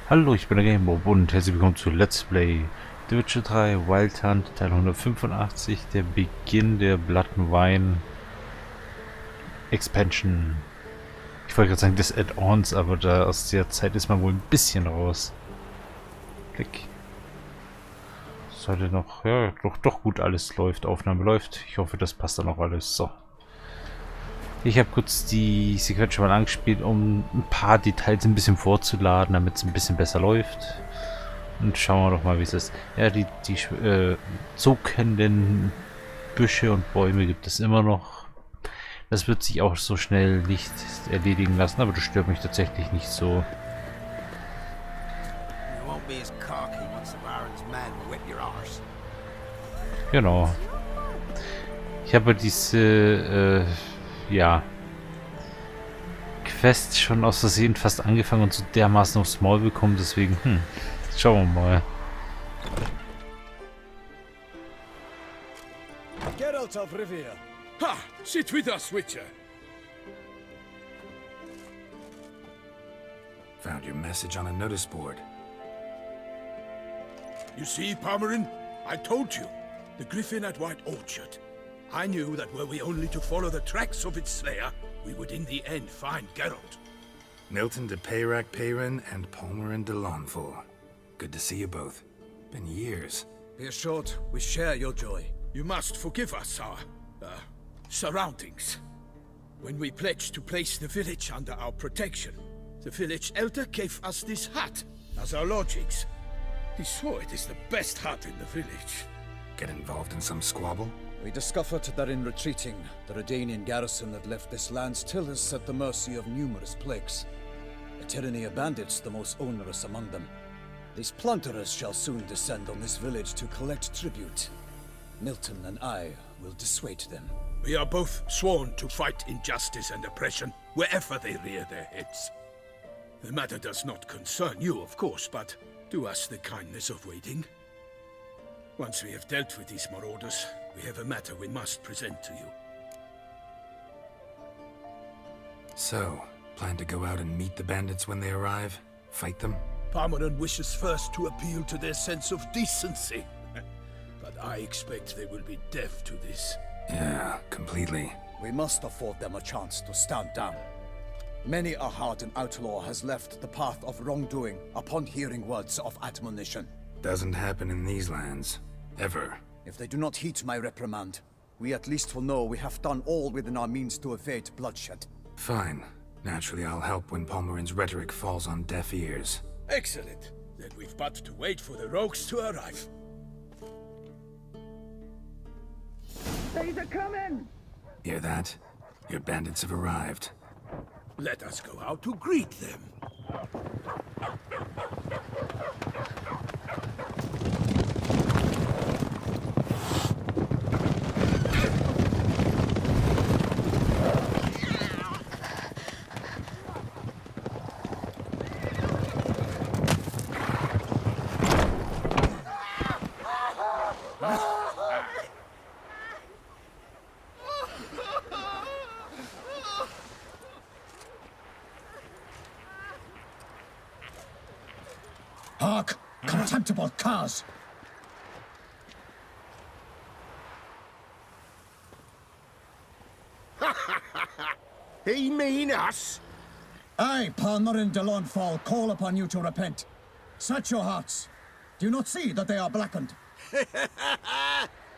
Hallo, ich bin der DerGameMop und herzlich willkommen zu Let's Play Deutsch 3 Wild Hunt Teil 185, der Beginn der Blut, Wein Expansion. Ich wollte gerade sagen des Add-ons, aber da aus der Zeit ist man wohl ein bisschen raus. Klick. Sollte noch, ja, doch gut alles läuft, Aufnahme läuft. Ich hoffe, das passt dann auch alles. So. Ich habe kurz die Sequenz schon mal angespielt, um ein paar Details ein bisschen vorzuladen, damit es ein bisschen besser läuft. Und schauen wir doch mal, wie es ist. Ja, die zuckenden Büsche und Bäume gibt es immer noch. Das wird sich auch so schnell nicht erledigen lassen, aber das stört mich tatsächlich nicht so. Genau. Ich habe diese, ja, Quest schon aus Versehen fast angefangen und so dermaßen aufs Maul bekommen, deswegen, schauen wir mal. Geralt of Rivia. Ha! Sit with us, Witcher. Found your message on a notice board. You see, Palmerin? I told you. The griffin at White Orchard. I knew that were we only to follow the tracks of its slayer, we would in the end find Geralt. Milton de Peyrac-Peyrin and Palmerin de Lawnfall. Good to see you both. Been years. Be assured, we share your joy. You must forgive us our, surroundings. When we pledged to place the village under our protection, the village elder gave us this hut as our lodgings. He swore it is the best hut in the village. Get involved in some squabble? We discovered that in retreating, the Redanian garrison that left this land still is at the mercy of numerous plagues. A tyranny of bandits, the most onerous among them. These plunderers shall soon descend on this village to collect tribute. Milton and I will dissuade them. We are both sworn to fight injustice and oppression wherever they rear their heads. The matter does not concern you, of course, but do us the kindness of waiting. Once we have dealt with these marauders, we have a matter we must present to you. So, plan to go out and meet the bandits when they arrive? Fight them? Palmerin wishes first to appeal to their sense of decency. But I expect they will be deaf to this. Yeah, completely. We must afford them a chance to stand down. Many a hardened outlaw has left the path of wrongdoing upon hearing words of admonition. Doesn't happen in these lands. Ever. If they do not heed my reprimand, we at least will know we have done all within our means to evade bloodshed. Fine. Naturally, I'll help when Palmerin's rhetoric falls on deaf ears. Excellent. Then we've but to wait for the rogues to arrive. They're coming! Hear that? Your bandits have arrived. Let us go out to greet them. Hark! Contemptible curs! He mean us? I, Palmerin de Lawnfall, call upon you to repent. Set your hearts. Do you not see that they are blackened?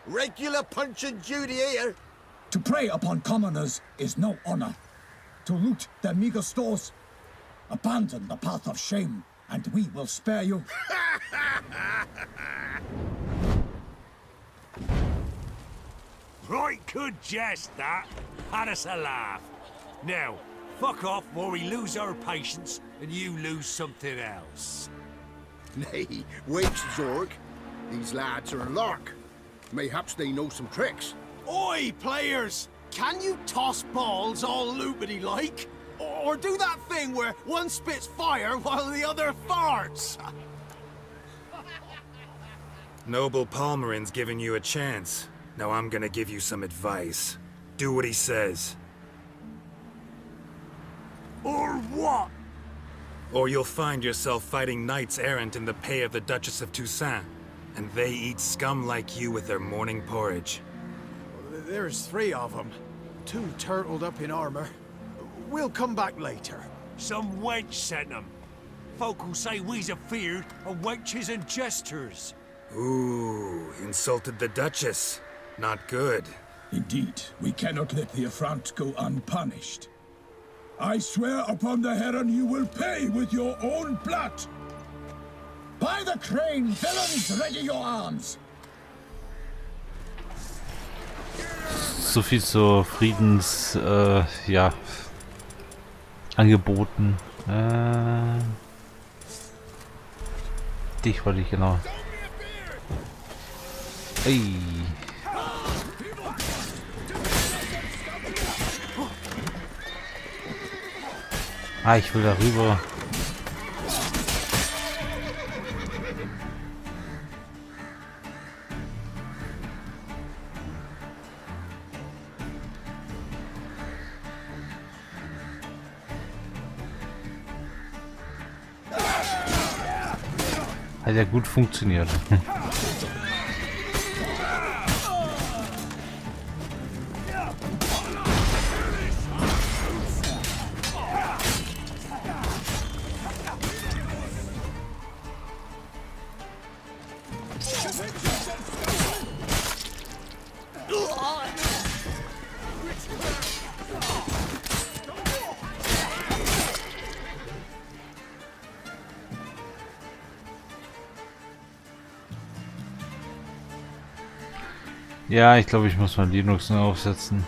Regular punch and duty here. To prey upon commoners is no honor. To loot their meager stores, abandon the path of shame, and we will spare you. Right good jest, that. Had us a laugh. Now, fuck off or we lose our patience and you lose something else. Nay, wait, Zorg. These lads are a lark. Mayhaps they know some tricks. Oi, players! Can you toss balls all loopity-like? Or do that thing where one spits fire while the other farts? Noble Palmerin's giving you a chance. Now I'm gonna give you some advice. Do what he says. Or what? Or you'll find yourself fighting knights errant in the pay of the Duchess of Toussaint, and they eat scum like you with their morning porridge. There's 3 of them. 2 turtled up in armor. We'll come back later. Some wench sent them. Folk who say we's afeard of wenches and jesters. Ooh, insulted the Duchess. Not good. Indeed, we cannot let the affront go unpunished. I swear upon the Heron you will pay with your own blood! By the crane, villains, ready your arms! So viel zur ja, Angeboten. Dich wollte ich genau. Ey. Ah, ich will darüber. Hat ja gut funktioniert. Ja, ich glaube, ich muss mal Linux neu aufsetzen.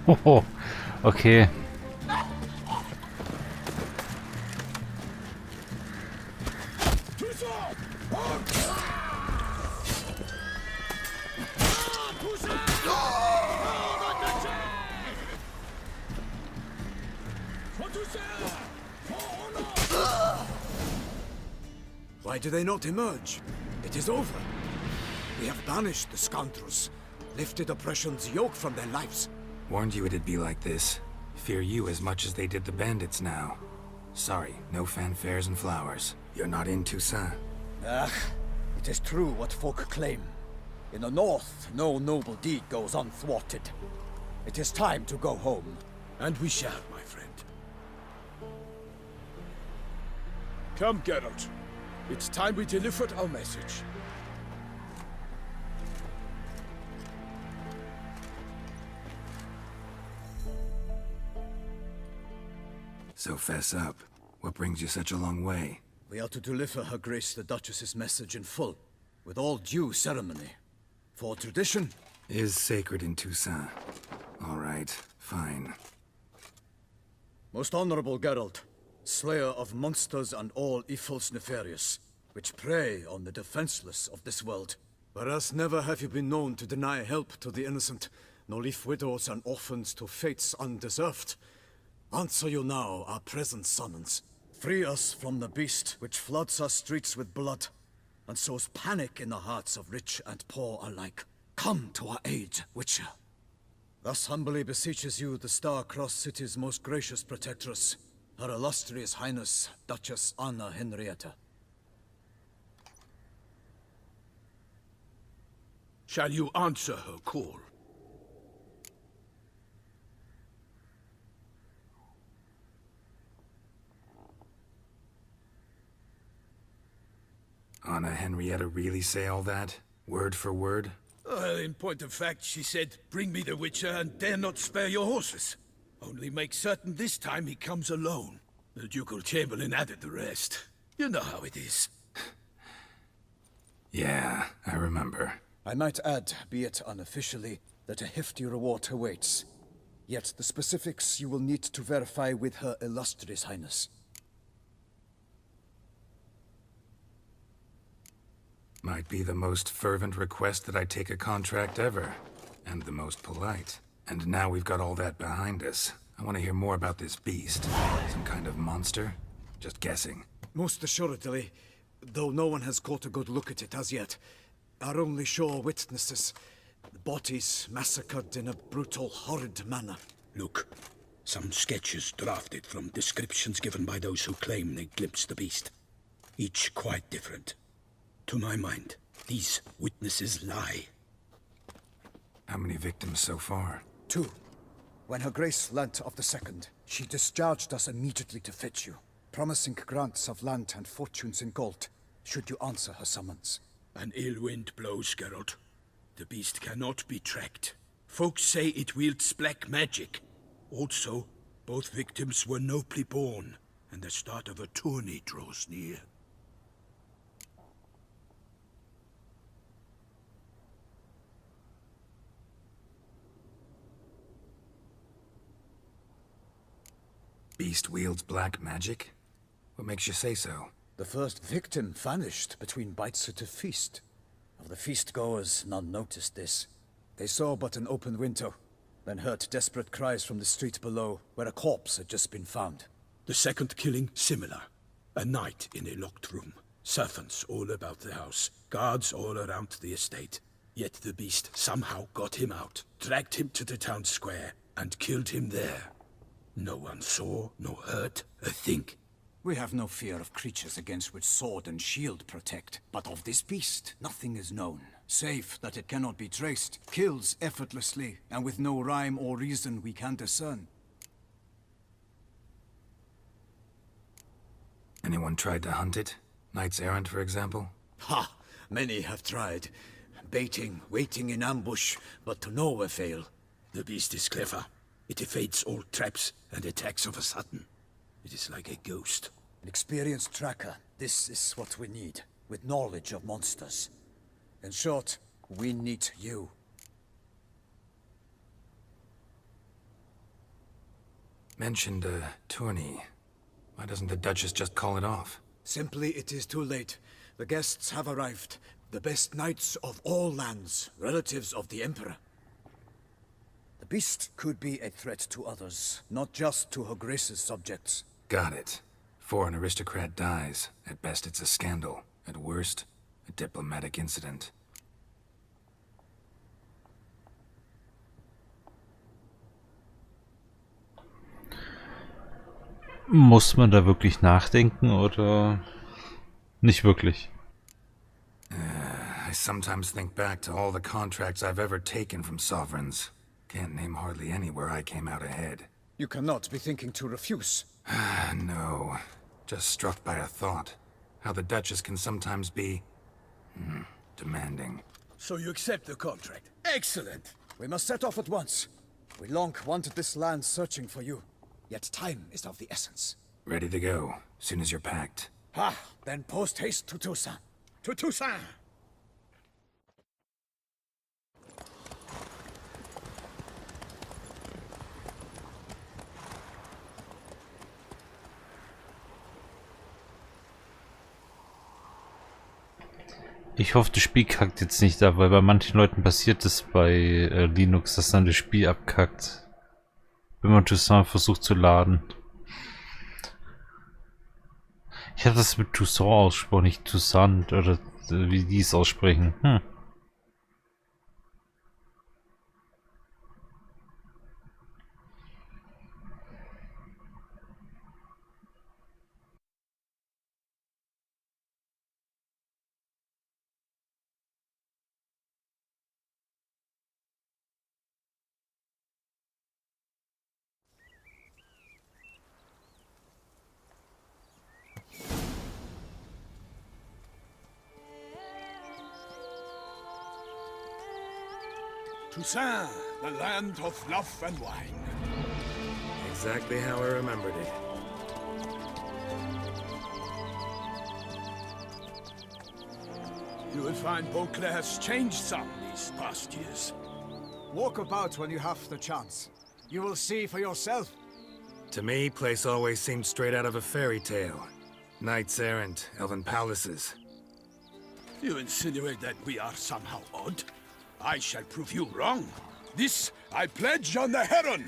Hoho, okay. Why do they not emerge? It is over. We have banished the scoundrels, lifted oppression's yoke from their lives. Warned you it'd be like this. Fear you as much as they did the bandits now. Sorry, no fanfares and flowers. You're not in Toussaint. Ah, it is true what folk claim. In the north, no noble deed goes unthwarted. It is time to go home. And we shall, my friend. Come, Geralt. It's time we delivered our message. So fess up. What brings you such a long way? We are to deliver Her Grace the Duchess's message in full, with all due ceremony. For tradition Is sacred in Toussaint. All right, fine. Most honorable Geralt, slayer of monsters and all evils nefarious, which prey on the defenseless of this world. Whereas never have you been known to deny help to the innocent, nor leave widows and orphans to fates undeserved. Answer you now our present summons. Free us from the beast which floods our streets with blood, and sows panic in the hearts of rich and poor alike. Come to our aid, Witcher. Thus humbly beseeches you the Star-Crossed City's most gracious protectress, Her Illustrious Highness, Duchess Anna Henrietta. Shall you answer her call? Anna Henrietta really say all that? Word for word? Well, in point of fact, she said, bring me the Witcher and dare not spare your horses. Only make certain this time he comes alone. The Ducal Chamberlain added the rest. You know how it is. Yeah, I remember. I might add, be it unofficially, that a hefty reward awaits. Yet the specifics you will need to verify with Her Illustrious Highness. Might be the most fervent request that I take a contract ever. And the most polite. And now we've got all that behind us. I want to hear more about this beast. Some kind of monster? Just guessing. Most assuredly, though no one has caught a good look at it as yet. Our only sure witnesses. The bodies massacred in a brutal, horrid manner. Look, some sketches drafted from descriptions given by those who claim they glimpsed the beast. Each quite different. To my mind, these witnesses lie. How many victims so far? 2. When Her Grace learnt of the second, she discharged us immediately to fetch you, promising grants of land and fortunes in gold, should you answer her summons. An ill wind blows, Geralt. The beast cannot be tracked. Folks say it wields black magic. Also, both victims were nobly born, and the start of a tourney draws near. Beast wields black magic? What makes you say so? The first victim vanished between bites at a feast. Of the feast-goers, none noticed this. They saw but an open window, then heard desperate cries from the street below, where a corpse had just been found. The second killing, similar. A night in a locked room. Servants all about the house. Guards all around the estate. Yet the beast somehow got him out, dragged him to the town square, and killed him there. No one saw, nor heard a thing. We have no fear of creatures against which sword and shield protect. But of this beast, nothing is known. Save that it cannot be traced, kills effortlessly, and with no rhyme or reason we can discern. Anyone tried to hunt it? Knights errant, for example? Ha! Many have tried. Baiting, waiting in ambush, but to no avail. The beast is clever. It evades all traps and attacks of a sudden. It is like a ghost. An experienced tracker. This is what we need, with knowledge of monsters. In short, we need you. Mentioned a tourney. Why doesn't the Duchess just call it off? Simply, it is too late. The guests have arrived. The best knights of all lands, relatives of the Emperor. The beast could be a threat to others, not just to Her Grace's subjects. Got it. Before an aristocrat dies, at best it's a scandal. At worst, a diplomatic incident. Muss man da wirklich nachdenken oder nicht wirklich? I sometimes think back to all the contracts I've ever taken from sovereigns. Can't name hardly any where I came out ahead. You cannot be thinking to refuse. No. Just struck by a thought. How the Duchess can sometimes be... demanding. So you accept the contract. Excellent! We must set off at once. We long wanted this land searching for you. Yet time is of the essence. Ready to go, soon as you're packed. Ha! Then post-haste to Toussaint. To Toussaint! Ich hoffe, das Spiel kackt jetzt nicht ab, weil bei manchen Leuten passiert es bei Linux, dass dann das Spiel abkackt, wenn man Toussaint versucht zu laden. Ich habe das mit Toussaint ausgesprochen, nicht Toussaint oder wie die es aussprechen. Toussaint, the land of love and wine. Exactly how I remembered it. You will find Beauclair has changed some these past years. Walk about when you have the chance. You will see for yourself. To me, place always seemed straight out of a fairy tale. Knights errant, elven palaces. You insinuate that we are somehow odd? I shall prove you wrong. This I pledge on the Heron.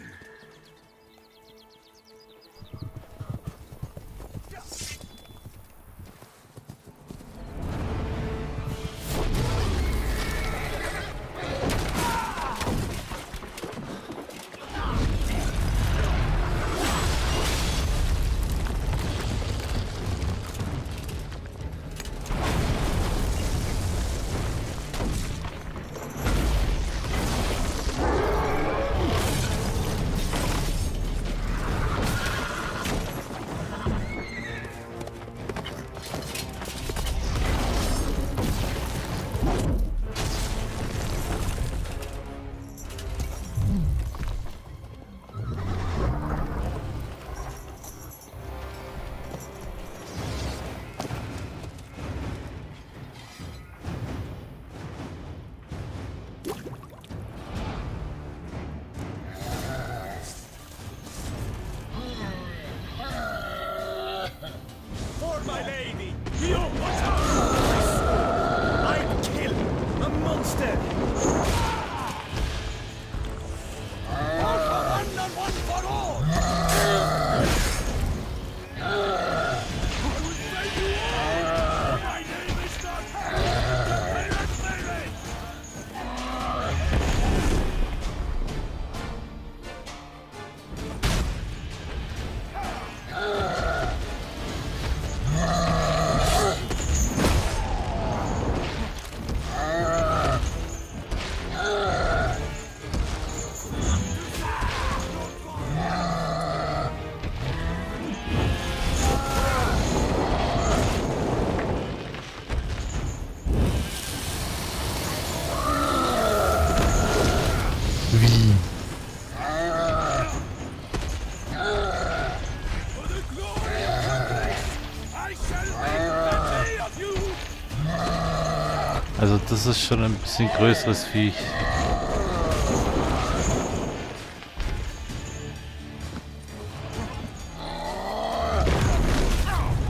For my lady! You watch out! I kill a monster! All for one and one for all! I will save you all! My name is not Pirate Mary! Wie? For the glory of country, I shall make a of you. Also das ist schon ein bisschen größeres Viech.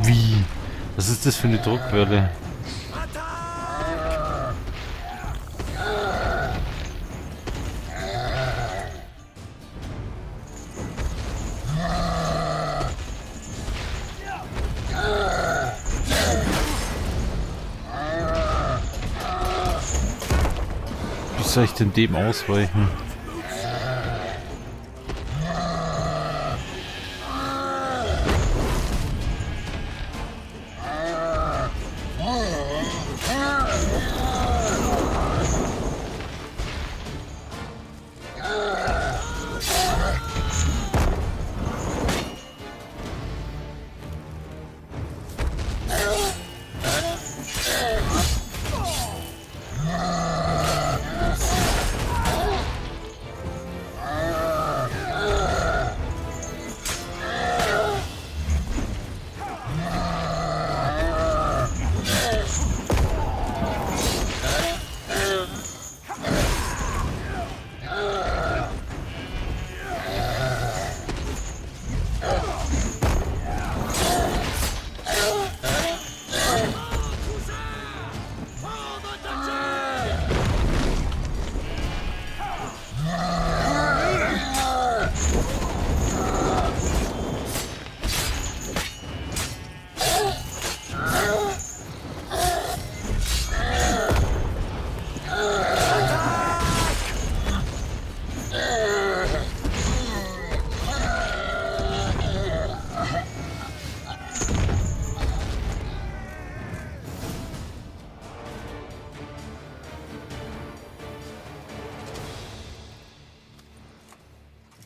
Wie? Was ist das für eine Druckwelle? Wie soll ich denn dem ausweichen?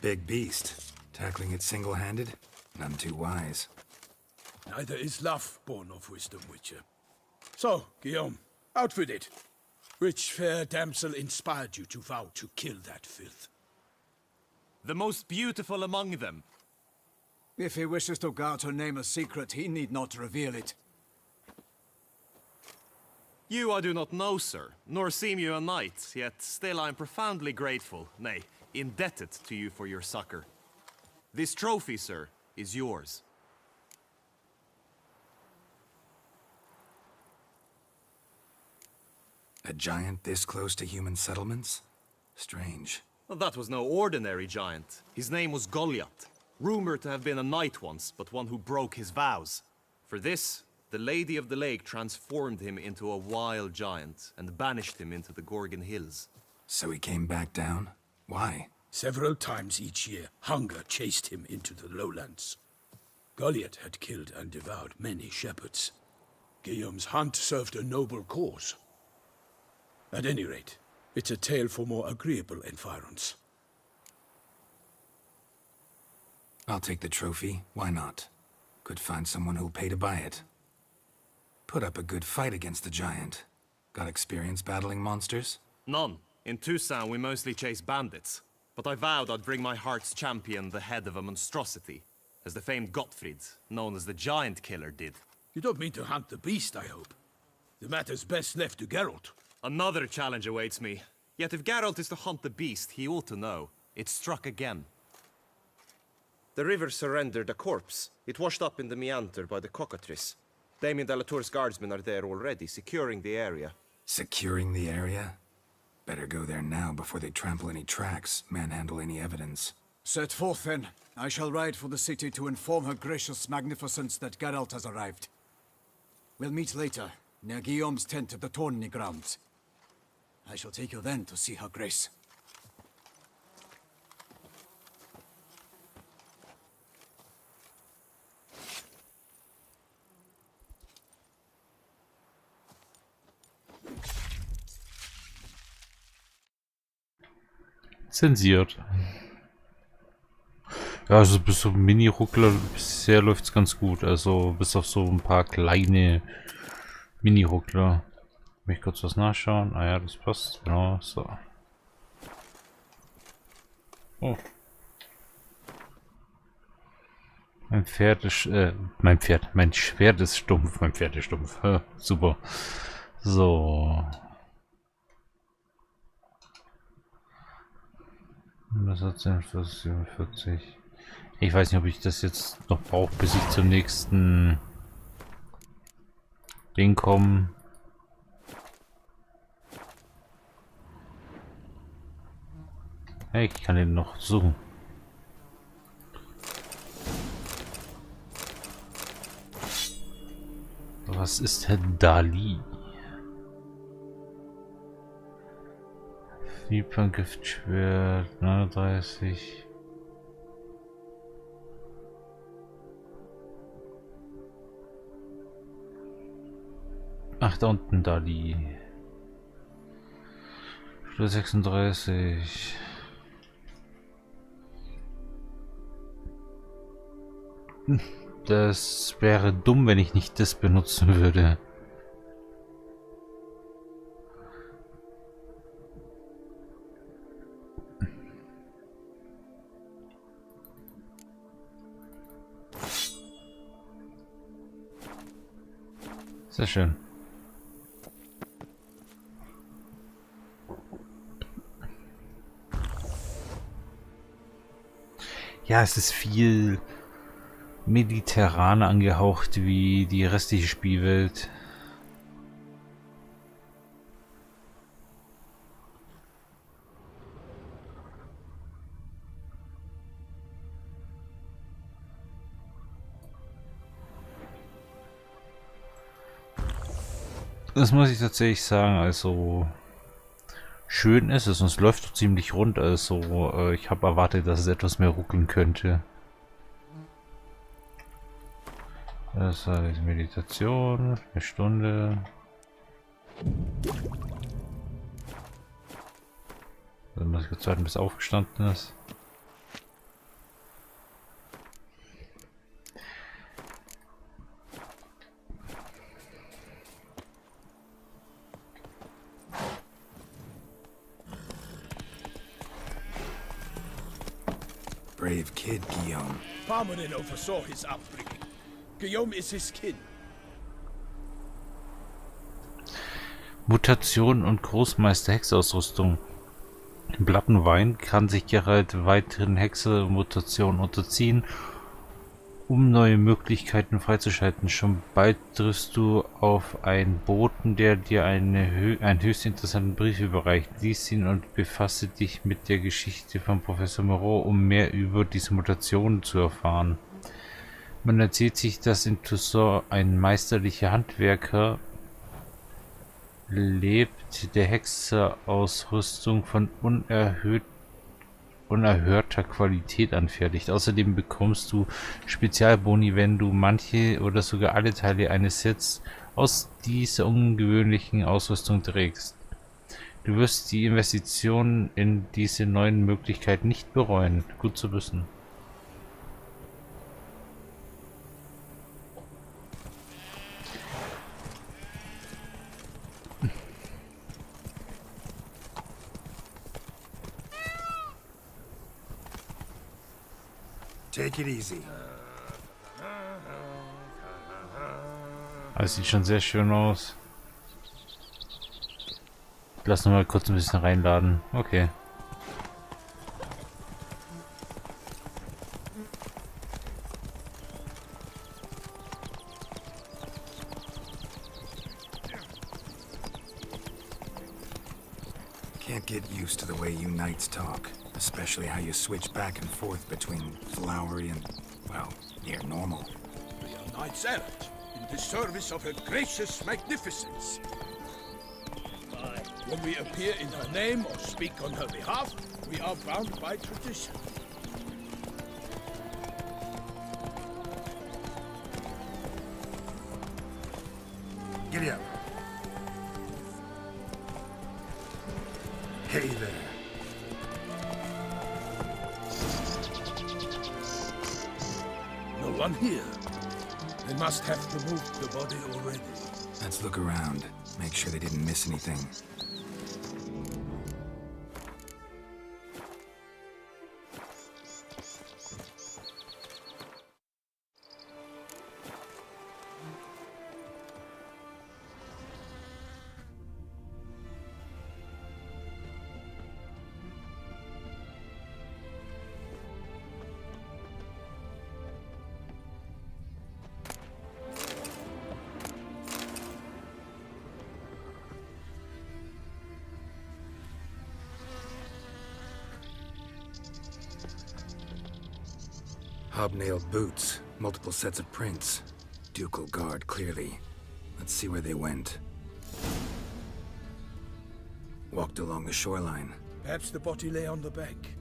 Big beast. Tackling it single-handed? None too wise. Neither is love born of wisdom, Witcher. So, Guillaume, outfit it. Which fair damsel inspired you to vow to kill that filth? The most beautiful among them. If he wishes to guard her name a secret, he need not reveal it. You I do not know, sir, nor seem you a knight, yet still I am profoundly grateful, nay, indebted to you for your succor. This trophy, sir, is yours. A giant this close to human settlements? Strange. Well, that was no ordinary giant. His name was Goliath, rumored to have been a knight once, but one who broke his vows. For this, the Lady of the Lake transformed him into a wild giant and banished him into the Gorgon Hills. So he came back down? Why? Several times each year, hunger chased him into the lowlands. Goliath had killed and devoured many shepherds. Guillaume's hunt served a noble cause. At any rate, it's a tale for more agreeable environs. I'll take the trophy. Why not? Could find someone who'll pay to buy it. Put up a good fight against the giant. Got experience battling monsters? None. In Toussaint we mostly chase bandits. But I vowed I'd bring my heart's champion the head of a monstrosity, as the famed Gottfried, known as the Giant Killer, did. You don't mean to hunt the beast, I hope. The matter's best left to Geralt. Another challenge awaits me. Yet if Geralt is to hunt the beast, he ought to know. It struck again. The river surrendered a corpse. It washed up in the meander by the cockatrice. Damien de la Tour's guardsmen are there already, securing the area. Securing the area? Better go there now before they trample any tracks, manhandle any evidence. Set forth then. I shall ride for the city to inform her gracious magnificence that Geralt has arrived. We'll meet later, near Guillaume's tent at the tourney grounds. I shall take you then to see her grace. Zensiert. Ja, also bis zum Mini-Ruckler bisher läuft es ganz gut. Also bis auf so ein paar kleine Mini-Ruckler. Will ich kurz was nachschauen? Ah ja, das passt. Genau, so. Oh. Mein Schwert ist stumpf. Mein Pferd ist stumpf. Super. So. Das hat 47. Ich weiß nicht, ob ich das jetzt noch brauche, bis ich zum nächsten Ding komme. Hey, ich kann den noch suchen. Was ist Herr Dali? Giftschwert 39. Ach, da unten Dali. 36. Das wäre dumm, wenn ich nicht das benutzen würde. Sehr schön. Ja, es ist viel mediterran angehaucht wie die restliche Spielwelt. Das muss ich tatsächlich sagen, also schön ist es und es läuft doch ziemlich rund, also ich habe erwartet, dass es etwas mehr ruckeln könnte. Das heißt Meditation, eine Stunde. Dann muss ich kurz warten, bis er aufgestanden ist. brave kid, Guillaume. Parmanin oversaw his upbringing. Guillaume is his kin. Mutation und Großmeister-Hexausrüstung. Blut und Wein kann sich Geralt weiteren Hexe-Mutationen unterziehen, um neue Möglichkeiten freizuschalten. Schon bald triffst du auf einen Boten, der dir einen höchst interessanten Brief überreicht. Lies ihn und befasse dich mit der Geschichte von Professor Moreau, um mehr über diese Mutationen zu erfahren. Man erzählt sich, dass in Toussaint ein meisterlicher Handwerker lebt, der Hexerausrüstung von unerhörter Qualität anfertigt. Außerdem bekommst du Spezialboni, wenn du manche oder sogar alle Teile eines Sets aus dieser ungewöhnlichen Ausrüstung trägst. Du wirst die Investition in diese neuen Möglichkeiten nicht bereuen. Gut zu wissen. Take it easy. Das sieht schon sehr schön aus. Lass noch mal kurz ein bisschen reinladen. Okay. Can't get used to the way you knights talk. Especially how you switch back and forth between flowery and, well, near normal. We are knights errant, in the service of her gracious magnificence. When we appear in her name or speak on her behalf, we are bound by tradition. Giddy up. Hey there. No one here. They must have removed the body already. Let's look around. Make sure they didn't miss anything. Hobnailed boots, multiple sets of prints. Ducal guard, clearly. Let's see where they went. Walked along the shoreline. Perhaps the body lay on the bank.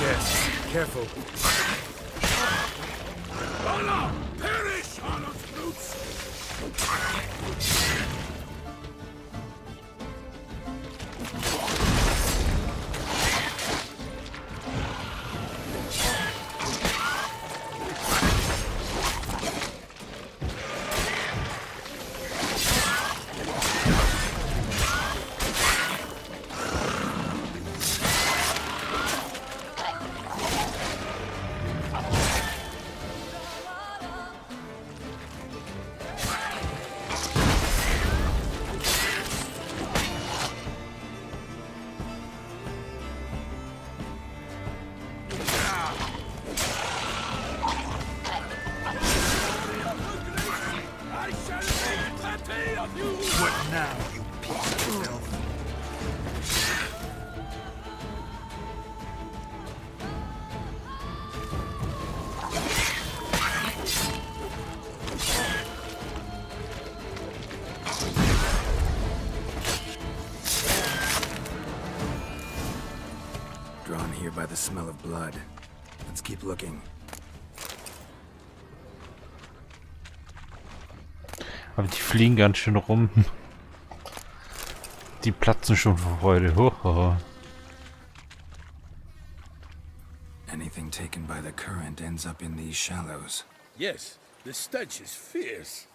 Yes, careful. Allah! Perish, Arnold's brutes! What now, you piece of filth? Drawn here by the smell of blood. Let's keep looking. Aber die fliegen ganz schön rum. Die platzen schon vor Freude. Hoho. Anything taken by the current ends up in these shallows. Yes, the stench is fierce.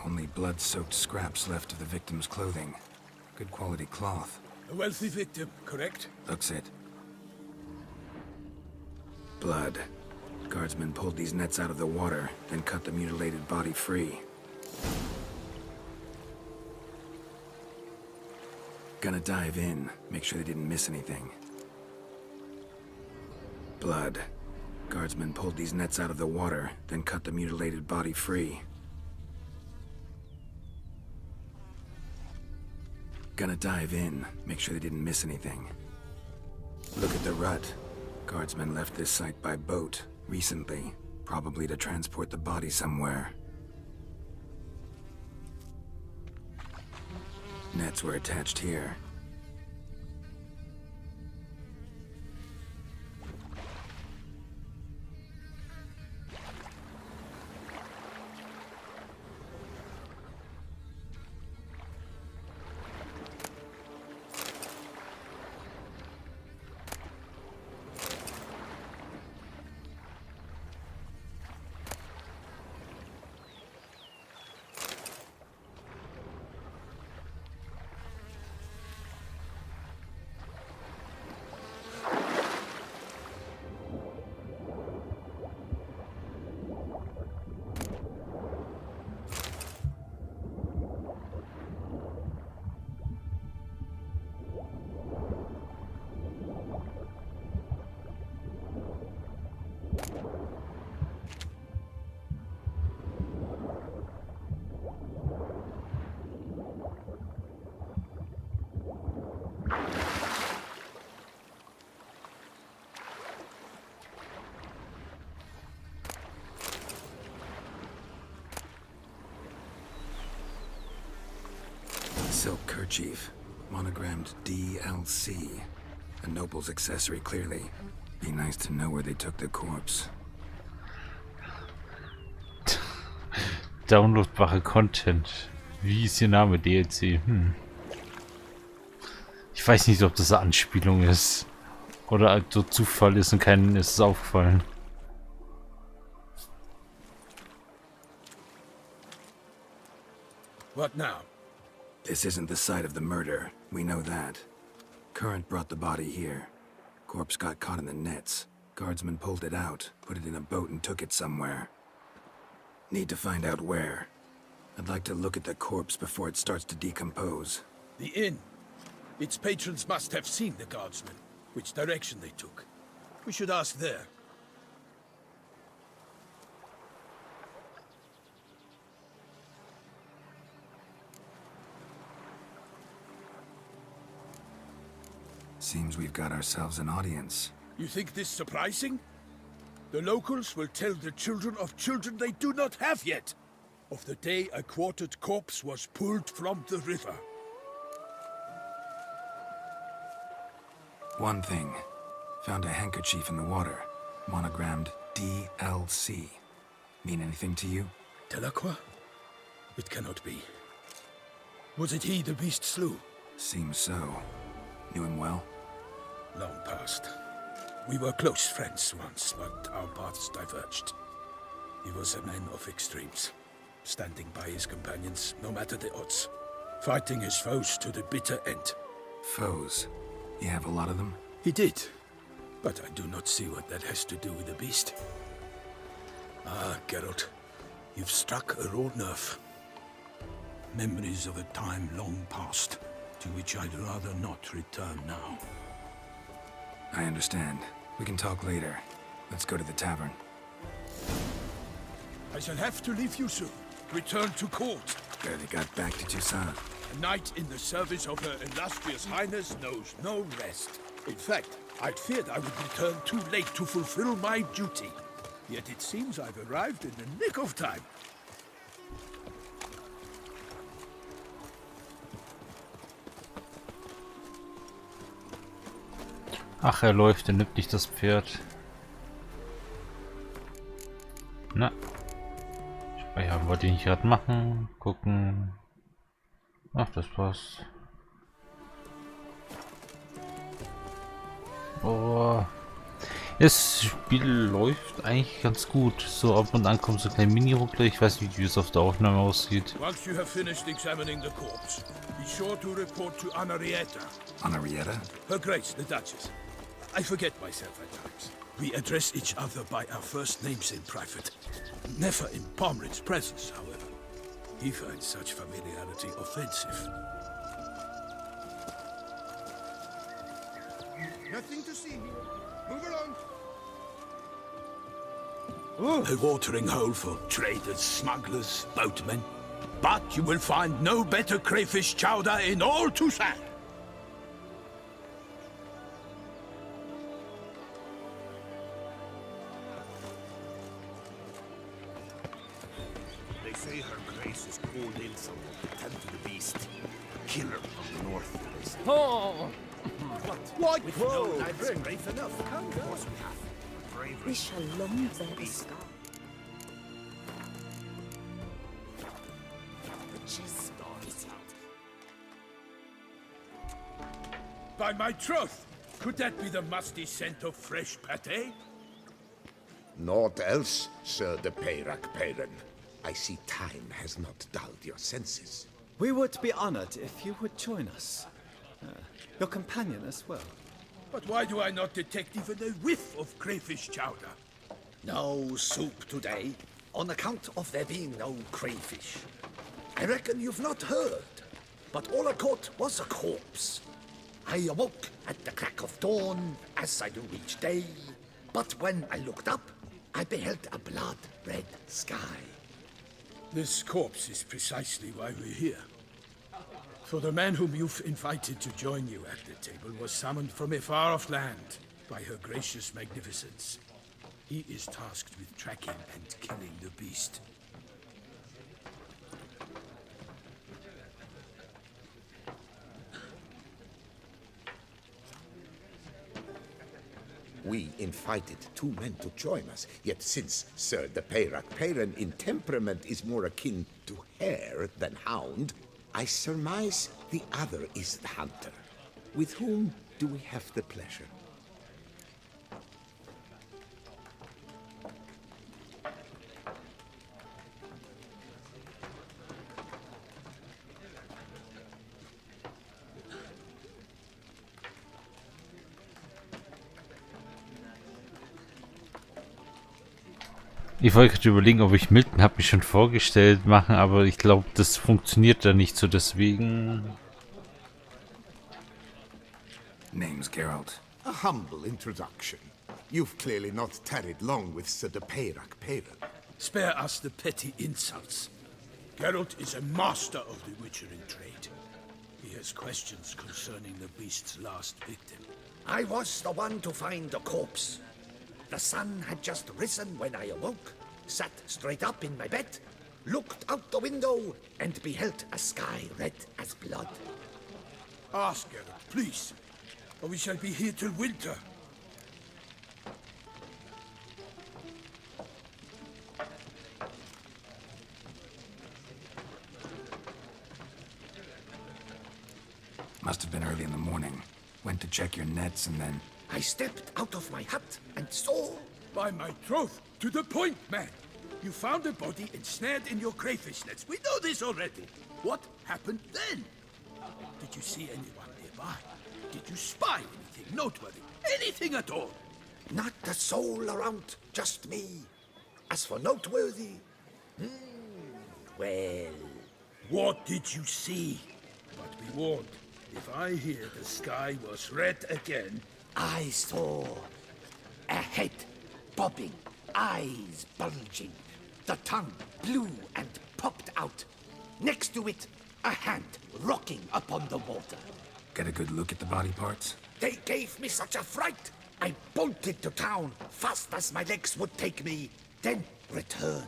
Only blood-soaked scraps left of the victim's clothing. Good quality cloth. A wealthy victim, correct? Looks it. Blood. Guardsmen pulled these nets out of the water, then cut the mutilated body free. Gonna dive in, make sure they didn't miss anything. Blood. Guardsmen pulled these nets out of the water, then cut the mutilated body free. Gonna dive in, make sure they didn't miss anything. Look at the rut. Guardsmen left this site by boat, recently, probably to transport the body somewhere. Nets were attached here. Silk kerchief, monogrammed DLC. A noble's accessory, clearly. Be nice to know where they took the corpse. Downloadbare Content. Wie ist Ihr Name? DLC. Ich weiß nicht, ob das eine Anspielung ist. Oder halt so Zufall ist und keinen ist es aufgefallen. What now? This isn't the site of the murder. We know that. Current brought the body here. Corpse got caught in the nets. Guardsmen pulled it out, put it in a boat and took it somewhere. Need to find out where. I'd like to look at the corpse before it starts to decompose. The inn. Its patrons must have seen the guardsmen. Which direction they took. We should ask there. Seems we've got ourselves an audience. You think this surprising? The locals will tell the children of children they do not have yet. Of the day a quartered corpse was pulled from the river. One thing. Found a handkerchief in the water. Monogrammed DLC. Mean anything to you? Delacroix? It cannot be. Was it he the beast slew? Seems so. Knew him well? Long past. We were close friends once, but our paths diverged. He was a man of extremes, standing by his companions, no matter the odds. Fighting his foes to the bitter end. Foes? You have a lot of them? He did, but I do not see what that has to do with the beast. Ah, Geralt, you've struck a raw nerve. Memories of a time long past, to which I'd rather not return now. I understand. We can talk later. Let's go to the tavern. I shall have to leave you soon. Return to court. Barely got back to Toussaint. A knight in the service of Her Illustrious Highness knows no rest. In fact, I'd feared I would return too late to fulfill my duty. Yet it seems I've arrived in the nick of time. Ach, er läuft, er nimmt nicht das Pferd. Na. Speichern wollte ich nicht gerade machen. Gucken. Ach, das passt. Oh. Das Spiel läuft eigentlich ganz gut. So ab und an kommt so ein kleiner Mini-Ruckler. Ich weiß nicht, wie es auf der Aufnahme aussieht. Once you have finished examining the corpse, be sure to report to Anarietta. Anarietta? Her Grace, the Duchess. I forget myself at times. We address each other by our first names in private. Never in Pomrit's presence, however. He finds such familiarity offensive. Nothing to see here. Move along. A watering hole for traders, smugglers, boatmen. But you will find no better crayfish chowder in all Toussaint. They say her grace is called in someone to tend to the beast. Killer from the north. Oh! What? With no lads brave enough. Of course we have. Bravery. We shall long their scar. By my troth, could that be the musty scent of fresh pate? Naught else, Sir de Peyrac-Peyran. I see time has not dulled your senses. We would be honored if you would join us. Your companion as well. But why do I not detect even a whiff of crayfish chowder? No soup today, on account of there being no crayfish. I reckon you've not heard, but all I caught was a corpse. I awoke at the crack of dawn, as I do each day, but when I looked up, I beheld a blood-red sky. This corpse is precisely why we're here. For the man whom you've invited to join you at the table was summoned from a far-off land by her gracious magnificence. He is tasked with tracking and killing the beast. We invited two men to join us, yet since Sir de Peyrac-Peyran in temperament is more akin to hare than hound, I surmise the other is the hunter. With whom do we have the pleasure? Ich wollte gerade überlegen, ob ich Milton habe mich schon vorgestellt machen, aber ich glaube, das funktioniert da nicht so, deswegen... Name's Geralt. A humble introduction. You've clearly not tarried long with Sir de Peyrac-Peyran. Spare us the petty insults. Geralt is a master of the witchering trade. He has questions concerning the beast's last victim. I was the one to find the corpse. The sun had just risen when I awoke, sat straight up in my bed, looked out the window, and beheld a sky red as blood. Ask Geralt, please, or we shall be here till winter. Must have been early in the morning. Went to check your nets and then... I stepped out of my hut and saw... By my troth, to the point, man. You found a body ensnared in your crayfish nets. We know this already. What happened then? Did you see anyone nearby? Did you spy anything noteworthy? Anything at all? Not a soul around, just me. As for noteworthy... well... What did you see? But be warned, if I hear the sky was red again... I saw a head bobbing, eyes bulging, the tongue blue and popped out. Next to it, a hand rocking upon the water. Get a good look at the body parts? They gave me such a fright. I bolted to town fast as my legs would take me, then returned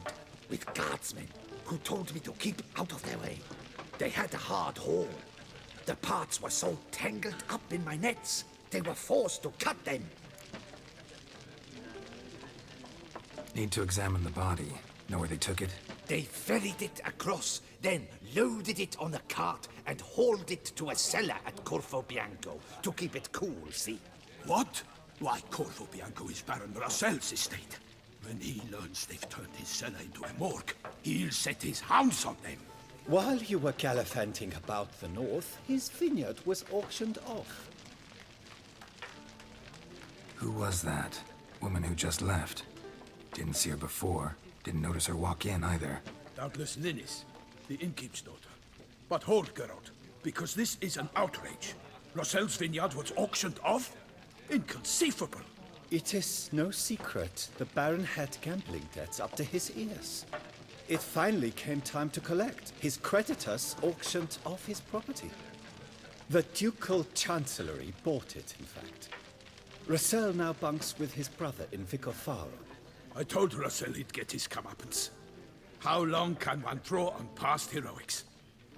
with guardsmen who told me to keep out of their way. They had a hard haul. The parts were so tangled up in my nets, they were forced to cut them. Need to examine the body. Know where they took it? They ferried it across, then loaded it on a cart and hauled it to a cellar at Corvo Bianco to keep it cool, see? What? Why, Corvo Bianco is Baron Russell's estate. When he learns they've turned his cellar into a morgue, he'll set his hounds on them. While you were gallivanting about the north, his vineyard was auctioned off. Who was that? Woman who just left. Didn't see her before. Didn't notice her walk in either. Doubtless Linnis, the innkeep's daughter. But hold, Geralt, because this is an outrage. Russell's vineyard was auctioned off? Inconceivable. It is no secret the Baron had gambling debts up to his ears. It finally came time to collect. His creditors auctioned off his property. The Ducal Chancellery bought it, in fact. Russell now bunks with his brother in Vicofaro. I told Russell he'd get his comeuppance. How long can one throw on past heroics?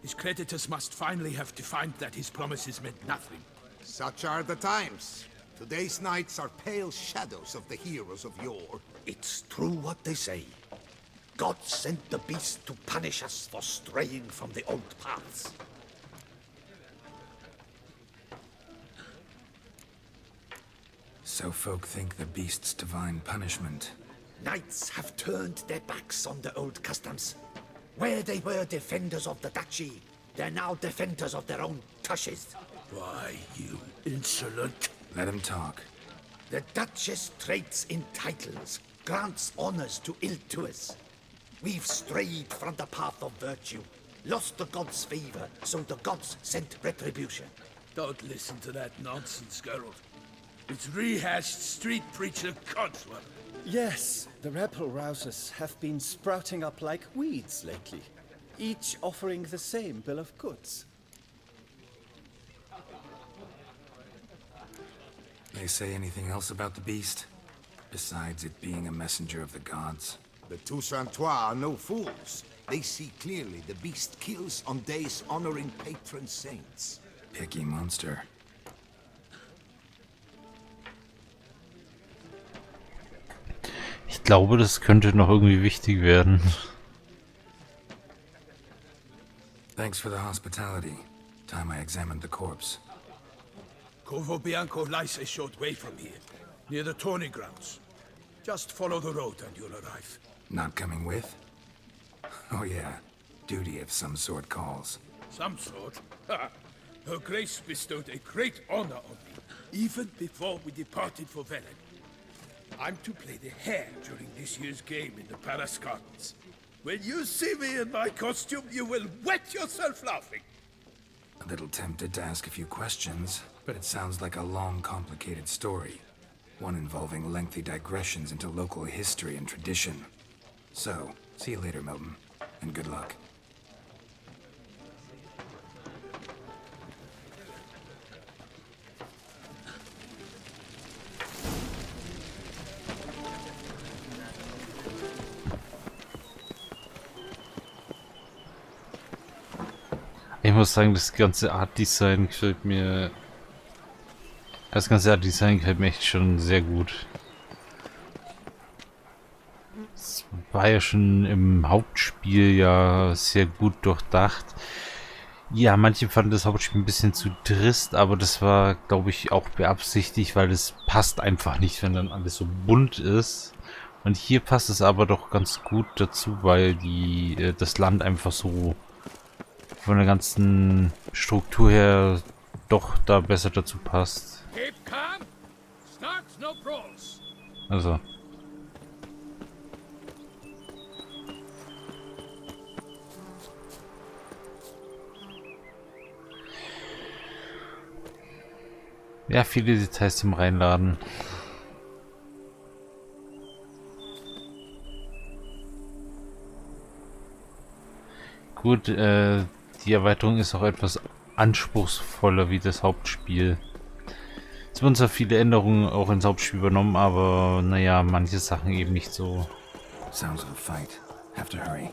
His creditors must finally have defined that his promises meant nothing. Such are the times. Today's knights are pale shadows of the heroes of yore. It's true what they say. God sent the beast to punish us for straying from the old paths. So folk think the beast's divine punishment. Knights have turned their backs on the old customs. Where they were defenders of the duchy, they're now defenders of their own tushes. Why, you insolent... Let him talk. The Duchess trades in titles, grants honors to ill-doers. We've strayed from the path of virtue, lost the gods' favor, so the gods sent retribution. Don't listen to that nonsense, Geralt. It's rehashed street preacher codswallop. Yes, the rebel rousers have been sprouting up like weeds lately, each offering the same bill of goods. They say anything else about the beast? Besides it being a messenger of the gods? The Toussaintois are no fools. They see clearly the beast kills on days honoring patron saints. Picky monster. Ich glaube, das könnte noch irgendwie wichtig werden. Thanks for the hospitality. Time I examined the corpse. Corvo Bianco lies a short way from here, near the tourney grounds. Just follow the road and you'll arrive. Not coming with? Oh yeah, duty of some sort calls. Some sort? Her Grace bestowed a great honor on me, even before we departed for Velen. I'm to play the hare during this year's game in the Palace Gardens. When you see me in my costume, you will wet yourself laughing. A little tempted to ask a few questions, but it sounds like a long, complicated story. One involving lengthy digressions into local history and tradition. So, see you later, Milton, and good luck. Ich muss sagen, das ganze Art-Design gefällt mir... Das ganze Art-Design gefällt mir echt schon sehr gut. Es war ja schon im Hauptspiel ja sehr gut durchdacht. Ja, manche fanden das Hauptspiel ein bisschen zu trist, aber das war, glaube ich, auch beabsichtigt, weil es passt einfach nicht, wenn dann alles so bunt ist. Und hier passt es aber doch ganz gut dazu, weil das Land einfach so von der ganzen Struktur her doch da besser dazu passt. Also. Ja, viele Details zum Reinladen. Gut, die Erweiterung ist auch etwas anspruchsvoller wie das Hauptspiel. Es wurden zwar viele Änderungen auch ins Hauptspiel übernommen, aber naja, manche Sachen eben nicht so. Sounds of a fight. Have to hurry.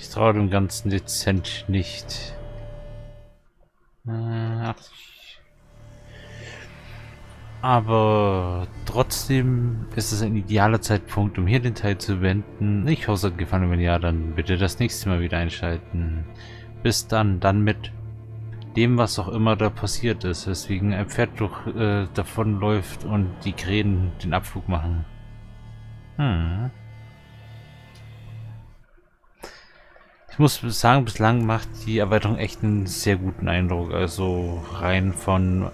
Ich traue dem Ganzen dezent nicht. 80. Aber trotzdem ist es ein idealer Zeitpunkt, um hier den Teil zu beenden. Ich hoffe, es hat gefallen. Wenn ja, dann bitte das nächste Mal wieder einschalten. Bis dann mit dem, was auch immer da passiert ist. Weswegen ein Pferd davonläuft und die Krähen den Abflug machen. Ich muss sagen, bislang macht die Erweiterung echt einen sehr guten Eindruck. Also rein von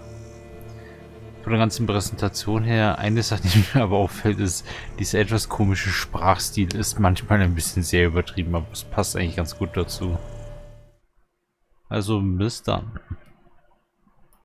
der ganzen Präsentation her. Eine Sache, die mir aber auffällt, ist, dieser etwas komische Sprachstil ist manchmal ein bisschen sehr übertrieben, aber es passt eigentlich ganz gut dazu. Also bis dann.